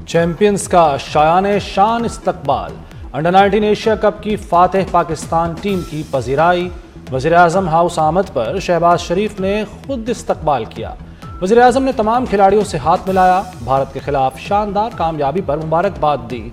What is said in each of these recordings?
Champions का शायाने शान इस्तकबाल। अंडर 19 एशिया कप की फातेह पाकिस्तान टीम की पजीराई। वज़ीर-ए-आज़म हाउस आमद पर शहबाज शरीफ ने खुद इस्तकबाल किया। वज़ीर-ए-आज़म ने तमाम खिलाड़ियों से हाथ मिलाया। भारत के खिलाफ शानदार कामयाबी पर मुबारकबाद दी।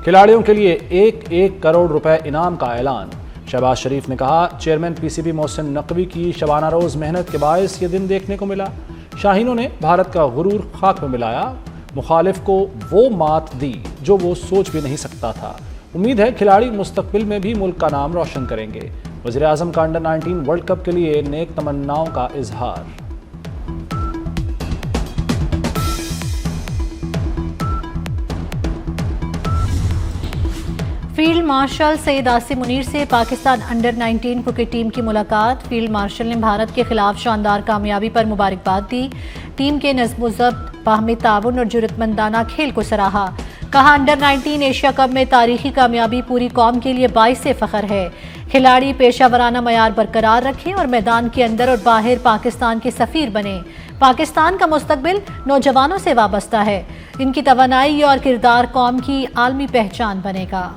खिलाड़ियों के लिए 1-1 करोड़ रुपए इनाम का ऐलान। शहबाज शरीफ ने कहा, चेयरमैन पीसीबी मोहसिन नकवी की शबाना रोज़ मेहनत के बायस ये दिन देखने को मिला। शाहीनों ने भारत का गुरूर खाक में मिलाया, मुखालिफ को वो मात दी जो वो सोच भी नहीं सकता था। उम्मीद है खिलाड़ी मुस्तकबिल में भी मुल्क का नाम रोशन करेंगे। वज़ीर-ए-आज़म का अंडर 19 वर्ल्ड कप के लिए नेक तमन्नाओं का इजहार। फील्ड मार्शल सईद आसिम मुनीर से पाकिस्तान अंडर 19 क्रिकेट टीम की मुलाकात। फील्ड मार्शल ने भारत के खिलाफ शानदार कामयाबी पर मुबारकबाद दी। टीम के नज़्म-ओ-ज़ब्त, बाहमी ताउन और जुर्रतमंदाना खेल को सराहा। कहा, अंडर 19 एशिया कप में तारीखी कामयाबी पूरी कौम के लिए बाइस फ़ख्र है। खिलाड़ी पेशावराना मयार बरकरार रखें और मैदान के अंदर और बाहर पाकिस्तान के सफ़ीर बने। पाकिस्तान का मुस्तकबिल नौजवानों से वाबस्ता है। इनकी तवानाई और किरदार कौम की आलमी पहचान बनेगा।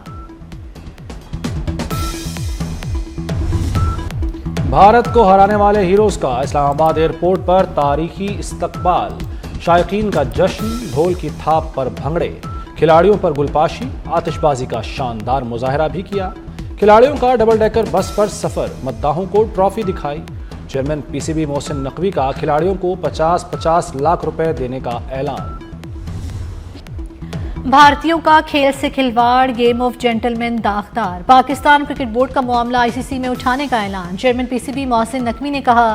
भारत को हराने वाले हीरोज का इस्लामाबाद एयरपोर्ट पर तारीखी इस्तकबाल। शायकीन का जश्न, ढोल की थाप पर भंगड़े, खिलाड़ियों पर गुलपाशी, आतिशबाजी का शानदार मुजाहरा भी किया। खिलाड़ियों का डबल डेकर बस पर सफर, मद्दाहों को ट्रॉफी दिखाई। चेयरमैन पीसीबी मोहसिन नकवी का खिलाड़ियों को 50-50 लाख रुपए देने का ऐलान। भारतीयों का खेल से खिलवाड़, गेम ऑफ जेंटलमैन दागदार। पाकिस्तान क्रिकेट बोर्ड का मामला आईसीसी में उठाने का ऐलान। चेयरमैन पीसीबी मोहसिन नकवी ने कहा,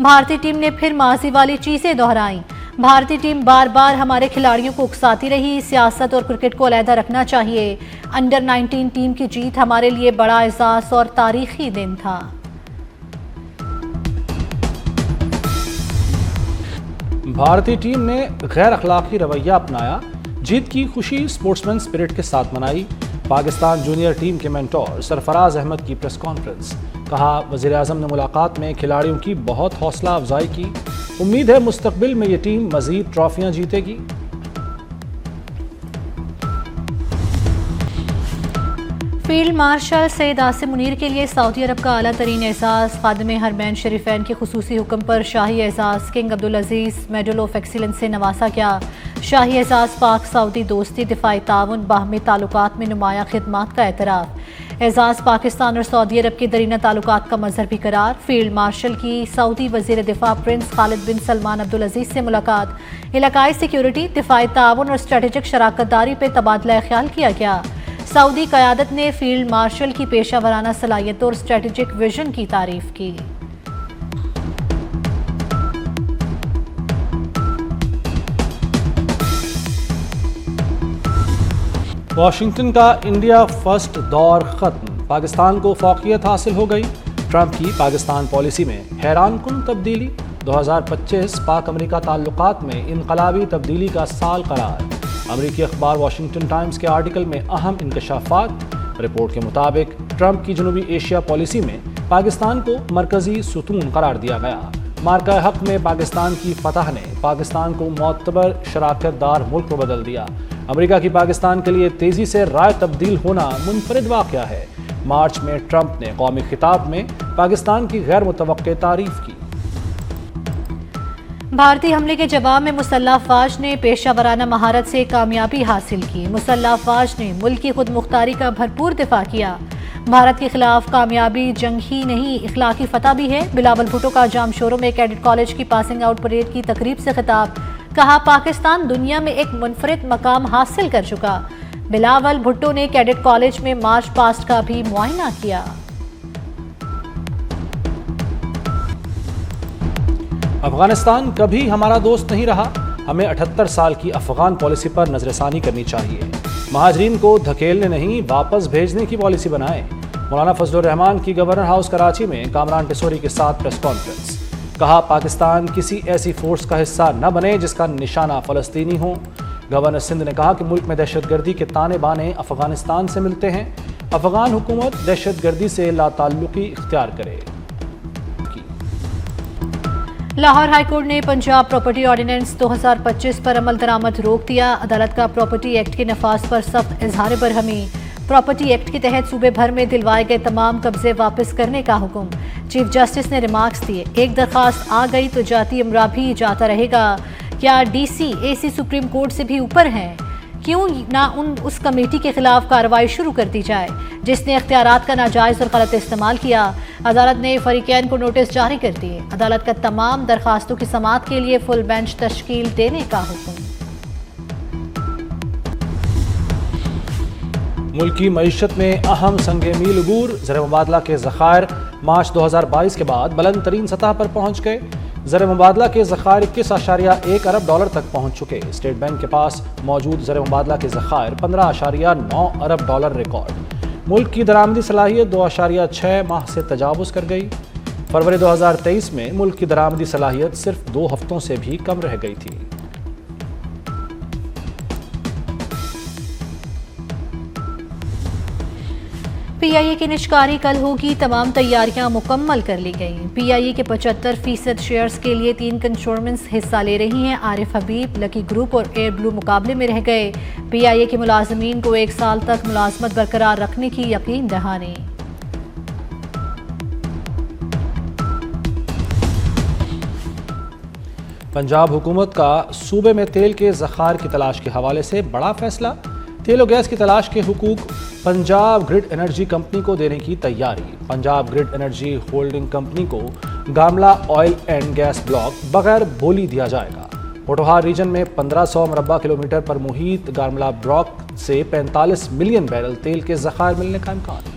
भारतीय टीम ने फिर माजी वाली चीजें दोहराई। भारतीय टीम बार बार हमारे खिलाड़ियों को उकसाती रही। सियासत और क्रिकेट को अलहदा रखना चाहिए। अंडर 19 टीम की जीत हमारे लिए बड़ा एहसास और तारीखी दिन था। भारतीय टीम ने गैर अखलाकी रवैया अपनाया। जीत की खुशी स्पोर्ट्समैन स्पिरिट के साथ मनाई। पाकिस्तान जूनियर टीम के मेंटोर सरफराज अहमद की प्रेस कॉन्फ्रेंस। कहा, वज़ीर-ए-आज़म ने मुलाकात में खिलाड़ियों की बहुत हौसला अफजाई की। उम्मीद है मुस्तकबिल में ये टीम मजीद ट्रॉफियां जीतेगी। फील्ड मार्शल सईद आसिम मुनीर के लिए सऊदी अरब का आला तरीन एजाज़। खादिम हरमैन शरीफैन के खुसूसी हुक्म पर शाही एजाज़ King Abdul Aziz medal of excellence से नवाजा गया। शाही एजाज़ पाक सऊदी दोस्ती, दिफाई ताउन, बाहमी ताल्लुकात में नुमाया खिदमात का एतराफ़। एजाज़ पाकिस्तान और सऊदी अरब के दरीना ताल्लुकात का मज़हर भी करार। फील्ड मार्शल की सऊदी वज़ीर दिफा प्रिंस खालिद बिन सलमान अब्दुल अजीज़ से मुलाकात। इलाकाई सिक्योरिटी, दिफाई ताउन और स्ट्रेटेजिक शराकतदारी पर तबादला ख्याल किया गया। सऊदी क़यादत ने फील्ड मार्शल की पेशावराना सलाहियतों और स्ट्रेटेजिक विजन की तारीफ की। वाशिंगटन का इंडिया फर्स्ट दौर खत्म। पाकिस्तान को फौकियत हासिल हो गई। ट्रंप की पाकिस्तान पॉलिसी में हैरान कुन तब्दीली। 2025 पाक अमेरिका ताल्लुकात में इनकलाबी तब्दीली का साल करार। अमेरिकी अखबार वाशिंगटन टाइम्स के आर्टिकल में अहम इंकशाफात। रिपोर्ट के मुताबिक ट्रंप की जनूबी एशिया पॉलिसी में पाकिस्तान को मरकजी सुतून करार दिया गया। मार्का हक में पाकिस्तान की फतह ने पाकिस्तान को मोतबर शराकतदार मुल्क में बदल दिया। अमेरिका की पाकिस्तान के लिए तेजी से राय तब्दील होना मुनफरिद वाक़या है। मार्च में ट्रंप ने कौमी खिताब में पाकिस्तान की गैर मुतवक्के तारीफ की। भारतीय हमले के जवाब में मुसल्लह अफवाज ने पेशावराना महारत से कामयाबी हासिल की। मुसल्लह अफवाज ने मुल्क की खुद मुख्तारी का भरपूर दिफा किया। भारत के खिलाफ कामयाबी जंग ही नहीं, इखलाकी फतह भी है। बिलावल भुट्टो का जामशोरों में कैडेट कॉलेज की पासिंग आउट परेड की तकरीब से खिताब। कहा, पाकिस्तान दुनिया में एक मुनफरिद मकाम हासिल कर चुका। बिलावल भुट्टो ने कैडेट कॉलेज में मार्च पास्ट का भी मुआयना किया। अफगानिस्तान कभी हमारा दोस्त नहीं रहा। हमें 78 साल की अफगान पॉलिसी पर नजरसानी करनी चाहिए। महाजरीन को धकेलने नहीं, वापस भेजने की पॉलिसी बनाएं। मौलाना फजलुर रहमान की गवर्नर हाउस कराची में कामरान टिसोरी के साथ प्रेस कॉन्फ्रेंस। कहा, पाकिस्तान किसी ऐसी फोर्स का हिस्सा न बने जिसका निशाना फ़लस्तीनी हो। गवर्नर सिंध ने कहा कि मुल्क में दहशतगर्दी के ताने बाने अफगानिस्तान से मिलते हैं। अफगान हुकूमत दहशतगर्दी से लाताल्लुकी इख्तियार करे। लाहौर हाईकोर्ट ने पंजाब प्रॉपर्टी ऑर्डिनेंस 2025 पर अमल दरामद रोक दिया। अदालत का प्रॉपर्टी एक्ट के नफाज पर सख्त इजहार बरहमी। प्रॉपर्टी एक्ट के तहत सूबे भर में दिलवाए गए तमाम कब्जे वापस करने का हुक्म। चीफ जस्टिस ने रिमार्क्स दिए, एक दरखास्त आ गई तो जाती अमरा भी जाता रहेगा। क्या डीसी एसी सुप्रीम कोर्ट से भी ऊपर हैं? क्यों ना उस कमेटी के खिलाफ कार्रवाई शुरू कर दी जाए जिसने इख्तियारात का नाजायज और गलत इस्तेमाल किया। अदालत ने फरीकैन को नोटिस जारी कर दिए। अदालत का तमाम दरखास्तों की समाअत के लिए फुल बेंच तश्कील देने का हुक्म। मुल्की मईशत में अहम संग मील अबूर। ज़र मुबादला के ज़खायर मार्च 2022 के बाद बुलंद तरीन सतह पर पहुँच गए। ज़र मुबादला के ज़खायर 21.1 अरब डॉलर तक पहुँच चुके। स्टेट बैंक के पास मौजूद ज़र मुबादला के ज़खायर 15.9 अरब डॉलर रिकॉर्ड। मुल्क की दरामदी सलाहियत 2.6 माह से तजावुज़ कर गई। फरवरी 2023 में मुल्क की दरामदी सलाहियत सिर्फ 2 हफ्तों से भी कम रह गई थी। पीआईए की निष्कारी कल होगी, तमाम तैयारियां मुकम्मल कर ली गई। पीआईए के 75% शेयर्स के लिए 3 कंस्ट्रूमेंट्स हिस्सा ले रही हैं। आरिफ हबीब, लकी ग्रुप और एयर ब्लू मुकाबले में रह गए। पीआईए के मुलाजमीन को 1 साल तक मुलाजमत बरकरार रखने की यकीन दहानी। पंजाब हुकूमत का सूबे में तेल के ज़खायर की तलाश के हवाले से बड़ा फैसला। तेल और गैस की तलाश के हुकूक पंजाब ग्रिड एनर्जी कंपनी को देने की तैयारी। Punjab grid energy holding company को गामला ऑयल एंड गैस ब्लॉक बगैर बोली दिया जाएगा। पोटोहार रीजन में 1500 मुरब्बा किलोमीटर पर मुहित गामला ब्लॉक से 45 मिलियन बैरल तेल के ज़खायर मिलने का इम्कान।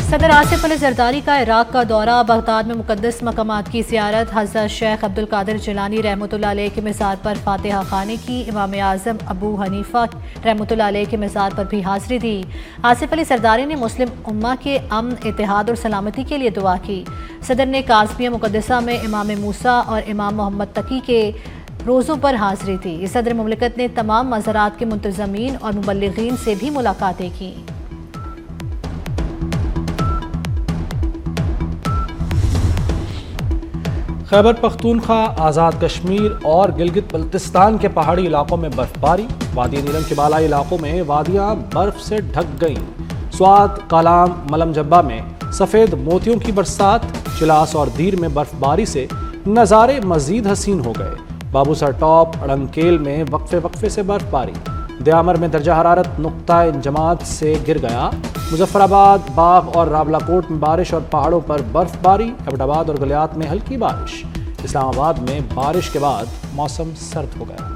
सदर आसिफ अली जरदारी का इराक का दौरा। बगदाद में मुकद्दस मकामात की ज़ियारत। हज़रत शेख अब्दुल कादिर जिलानी रहमतुल्लाह अलैह के मज़ार पर फातिहा खाने की। इमाम आज़म अबू हनीफा रहमतुल्लाह अलैह के मज़ार पर भी हाज़िरी दी। आसिफ अली जरदारी ने मुस्लिम उम्मा के अमन, इत्तेहाद और सलामती के लिए दुआ की। सदर ने काज़मिया मुकद्दसा में इमाम मूसा और इमाम मोहम्मद तकी के रोज़ों पर हाज़िरी दी। सदर मुमलिकत ने तमाम मज़ारात के मुंतज़मीन और मुबल्लिगीन से भी मुलाकातें की। खैबर पख्तूनख्वा, आज़ाद कश्मीर और गिलगित बल्तिस्तान के पहाड़ी इलाकों में बर्फबारी। वादी नीलम के बालाई इलाकों में वादियाँ बर्फ से ढक गईं। स्वात, कालाम, मलम जब्बा में सफ़ेद मोतियों की बरसात। चिलास और दीर में बर्फबारी से नज़ारे मज़ीद हसीन हो गए। बाबूसर टॉप, अड़ंकेल में वक्फे वक्फे से बर्फबारी। दयामर में दर्जा हरारत नुक्ता इंजमात से गिर गया। मुजफ्फराबाद, बाग और रावलाकोट में बारिश और पहाड़ों पर बर्फबारी। अबटाबाद और गलियात में हल्की बारिश। इस्लामाबाद में बारिश के बाद मौसम सर्द हो गया।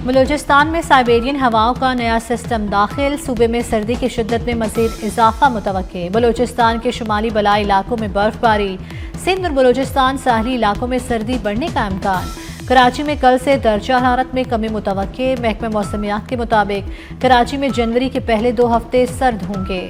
बलूचिस्तान में साइबेरियन हवाओं का नया सिस्टम दाखिल। सूबे में सर्दी की शिद्दत में मज़ीद इजाफा मुतवक्के। बलूचिस्तान के शुमाली बलाई इलाकों में बर्फबारी। सिंध और बलूचिस्तान साहली इलाकों में सर्दी बढ़ने का इम्कान। कराची में कल से दर्जा हरारत में कमी मुतवक्के। महकमा मौसमियात के मुताबिक कराची में जनवरी के पहले 2 हफ्ते सर्द होंगे।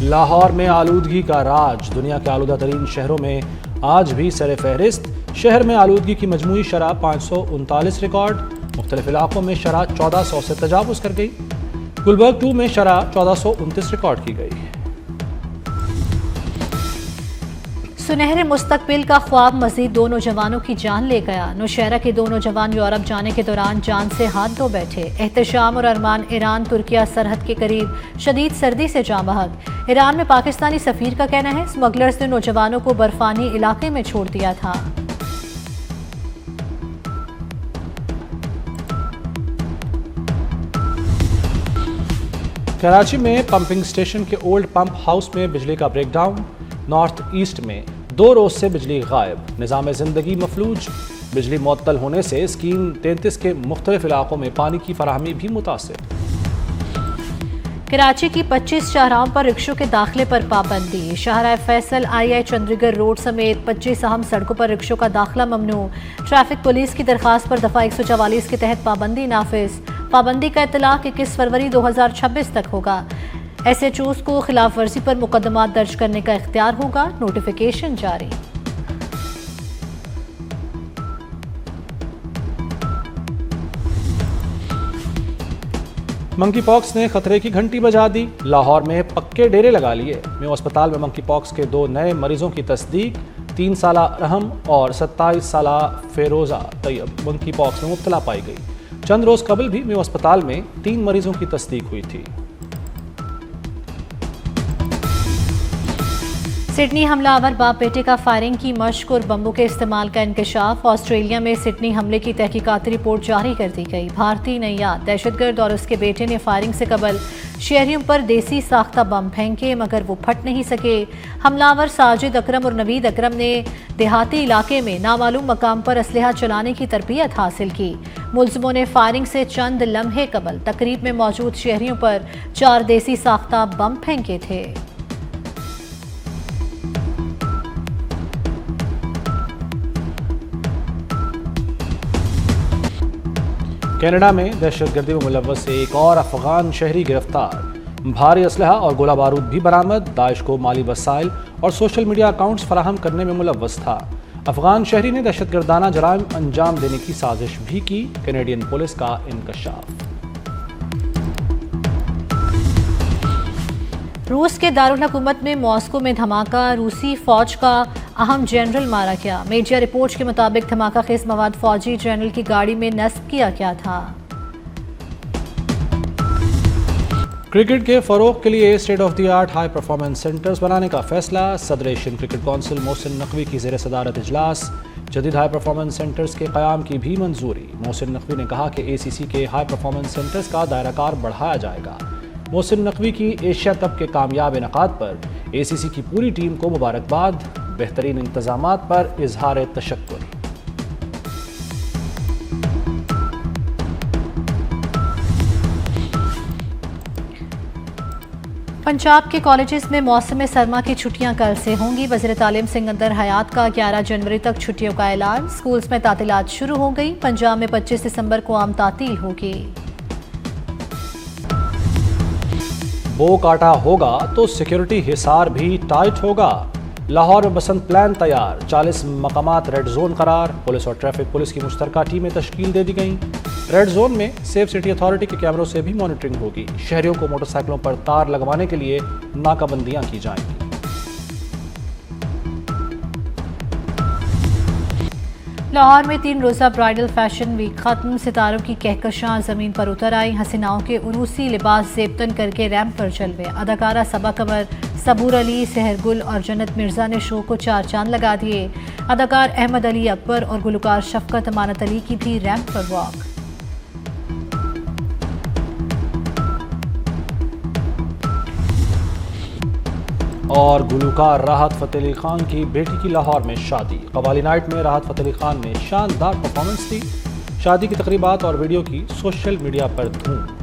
लाहौर में आलूदगी का राज। दुनिया के आलूदा तरीन शहरों में आज भी सर फहरिस्त। शहर में आलूदगी की मजमूई शरह 539 रिकॉर्ड। मुख्तलिफ इलाकों में शरह 1400 से तजावुज़ कर गई। गुलबर्ग 2 में शरह 1429 रिकॉर्ड की गई। सुनहरे मुस्तकबिल का ख्वाब मजीद 2 नौजवानों की जान ले गया। नौशहरा के 2 नौजवान यूरोप जाने के दौरान जान से हाथ धो बैठे। एहतशाम और अरमान ईरान तुर्किया सरहद के करीब शदीद सर्दी से जाँ बहक। ईरान में पाकिस्तानी सफीर का कहना है स्मगलर्स ने नौजवानों को बर्फानी इलाके में छोड़ दिया था। कराची में पंपिंग स्टेशन के ओल्ड पंप हाउस में बिजली का ब्रेकडाउन। नॉर्थ ईस्ट में 2 रोज से बिजली गायब। निज़ाम ज़िंदगी मफलूज। बिजली मुअत्तल होने से स्कीम 33 के मुख्तलिफ इलाकों में पानी की फराहमी भी मुतासिर। कराची की 25 शाहराहों पर रिक्शों के दाखिले पर पाबंदी। शाहराह फैसल, आई चंद्रीगढ़ रोड समेत 25 अहम सड़कों पर रिक्शों का दाखिला ममनू। ट्रैफिक पुलिस की दरखास्त पर दफ़ा 144 के तहत पाबंदी नाफिज। पाबंदी का इतलाक़ 21 फरवरी 2026 तक होगा। SHOs को खिलाफ वर्जी पर मुकदमा दर्ज करने का इख्तियार होगा। नोटिफिकेशन जारी। मंकी पॉक्स ने खतरे की घंटी बजा दी, लाहौर में पक्के डेरे लगा लिए। मेयो अस्पताल में मंकी पॉक्स के 2 नए मरीजों की तस्दीक, 3 साला रहम और 27 साला फेरोजा तैयब मंकी पॉक्स में मुब्तला पाई गई। चंद रोज कबल भी मेयो अस्पताल में 3 मरीजों की तस्दीक हुई थी। सिडनी हमलावर बाप बेटे का फायरिंग की मशक और बम्बों के इस्तेमाल का इंकशाफ। ऑस्ट्रेलिया में सिडनी हमले की तहकीकाती रिपोर्ट जारी कर दी गई। भारतीय नैयाद दहशतगर्द और उसके बेटे ने फायरिंग से कबल शहरियों पर देसी साख्ता बम फेंके मगर वो फट नहीं सके। हमलावर साजिद अकरम और नवीद अकरम ने देहाती इलाके में नामालूम मकाम पर असलहा चलाने की तरबियत हासिल की। मुलजिमों ने फायरिंग से चंद लम्हे कबल तकरीब में मौजूद शहरियों पर 4 देसी साख्ता बम फेंके थे। कनाडा में दहशतगर्दी में मुलव्वस एक और अफगान शहरी गिरफ्तार। भारी असलहा और गोला बारूद भी बरामद। दाइश को माली वसाइल और सोशल मीडिया अकाउंट्स फराहम करने में मुलव्वस था। अफगान शहरी ने दहशतगर्दाना जराइम अंजाम देने की साजिश भी की। कैनेडियन पुलिस का इंकशाफ। रूस के दारुल हुकूमत में मॉस्को में धमाका, रूसी फौज का अहम जनरल मारा गया। मीडिया रिपोर्ट्स के मुताबिक धमाका खेज मवाद फौजी जनरल की गाड़ी में नस्ब किया गया था। क्रिकेट के फरोग के लिए state of the art high performance centres बनाने का फैसला। सदर Asian cricket council Mohsin Naqvi की ज़ेर सदारत इजलास। जदीद हाई परफॉर्मेंस सेंटर्स के क़याम की भी मंजूरी। मोहसिन नकवी ने कहा कि ACC के हाई परफॉर्मेंस सेंटर्स का दायराकार बढ़ाया जाएगा। मोहसिन नकवी की एशिया कप के कामयाब इनकाद पर ACC की पूरी टीम को मुबारकबाद। बेहतरीन इंतजामात पर इजहार तशक्कुर। पंजाब के कॉलेजेस में मौसम सरमा की छुट्टियां कल से होंगी। वज़ीर तालीम सिकंदर हयात का 11 जनवरी तक छुट्टियों का ऐलान। स्कूल्स में तातीलात शुरू हो गई। पंजाब में 25 दिसंबर को आम तातील होगी। बो काटा होगा तो सिक्योरिटी हिसार भी टाइट होगा। लाहौर में बसंत प्लान तैयार। 40 मकामात रेड जोन करार। पुलिस और ट्रैफिक पुलिस की मुश्तरका टीमें तश्कील दे दी गईं। रेड जोन में सेफ सिटी अथॉरिटी के कैमरों से भी मॉनिटरिंग होगी। शहरियों को मोटरसाइकिलों पर तार लगवाने के लिए नाकाबंदियां की जाएंगी। लाहौर में 3 रोज़ा ब्राइडल फैशन वीक खत्म। सितारों की कहकशां ज़मीन पर उतर आई। हसीनाओं के उरूसी लिबास ज़ेबतन करके रैंप पर चलवे। अदाकारा सबा कमर, सबूर अली, सहरगुल और जन्नत मिर्जा ने शो को 4 चांद लगा दिए। अदाकार अहमद अली अकबर और गुलकार शफकत अमानत अली की भी रैंप पर वॉक। और गुलकार राहत फ़तेह अली खान की बेटी की लाहौर में शादी। कवाली नाइट में राहत फ़तेह अली खान ने शानदार परफॉर्मेंस दी। शादी की तकरीबात और वीडियो की सोशल मीडिया पर धूम।